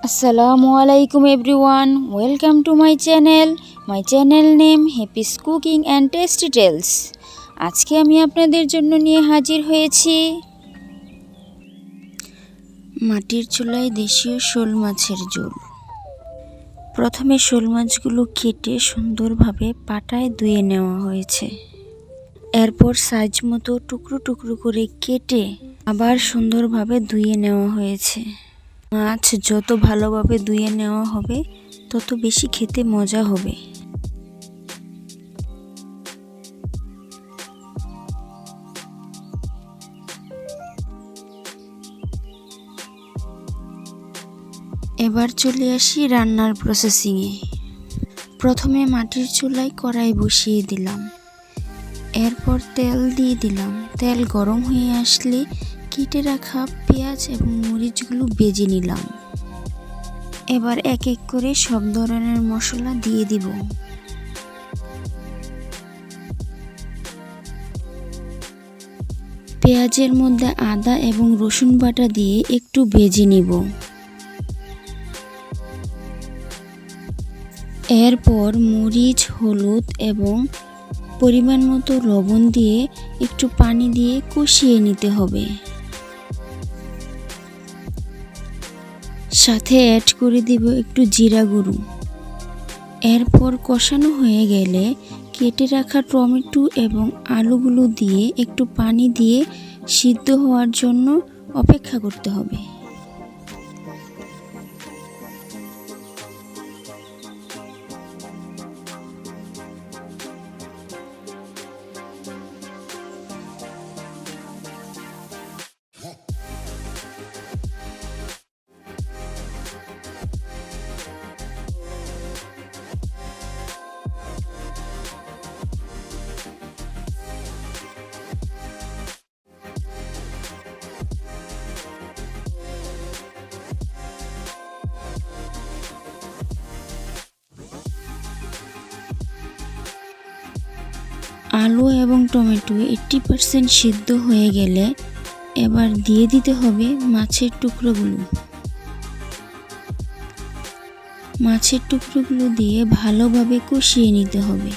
আসসালামু আলাইকুম everyone, welcome to my channel name Happy's cooking and tasty tales. আজকে আমি আপনাদের জন্য নিয়ে হাজির হয়েছি মাটির চুলায় দেশীয় শোল মাছের ঝোল। প্রথমে শোল মাছগুলো কেটে সুন্দরভাবে পাটায় ধুয়ে নেওয়া হয়েছে। এরপর সাইজ মতো টুকরো টুকরো করে কেটে আবার সুন্দরভাবে ধুয়ে নেওয়া হয়েছে। মাছ যত ভালোভাবে ধুয়ে নেওয়া হবে তত বেশি খেতে মজা হবে। এবার চলে আসি রান্নার প্রসেসিংয়ে। প্রথমে মাটির চুলায় কড়াই বসিয়ে দিলাম, এরপর তেল দিয়ে দিলাম। তেল গরম হয়ে আসলে কেটে রাখা পেঁয়াজ এবং মরিচগুলো ভেজে নিলাম। এবার এক এক করে সব ধরনের মশলা দিয়ে দিব। পেঁয়াজের মধ্যে আদা এবং রসুন বাটা দিয়ে একটু ভেজে নিব। এরপর মরিচ, হলুদ এবং পরিমাণ মতো লবণ দিয়ে একটু পানি দিয়ে কষিয়ে নিতে হবে। সাথে অ্যাড করে দিব একটু জিরা গুঁড়ো। এরপর কষানো হয়ে গেলে কেটে রাখা টমেটো এবং আলুগুলো দিয়ে একটু পানি দিয়ে সিদ্ধ হওয়ার জন্য অপেক্ষা করতে হবে। আলু এবং টমেটো 80% সিদ্ধ হয়ে গেলে এবার দিয়ে দিতে হবে মাছের টুকরোগুলো। মাছের টুকরোগুলো দিয়ে ভালোভাবে কষিয়ে নিতে হবে।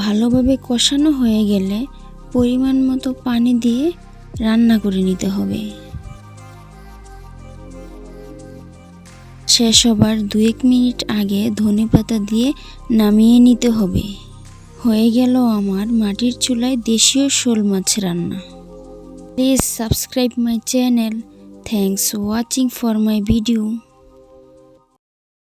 ভালোভাবে কষানো হয়ে গেলে পরিমাণ মতো পানি দিয়ে রান্না করে নিতে হবে। শেষ হবার 2-1 মিনিট আগে ধনেপাতা দিয়ে নামিয়ে নিতে হবে। হয়ে গেল আমার মাটির চুলায় দেশীয় শোল মাছ রান্না। Please subscribe my channel. Thanks watching for my video.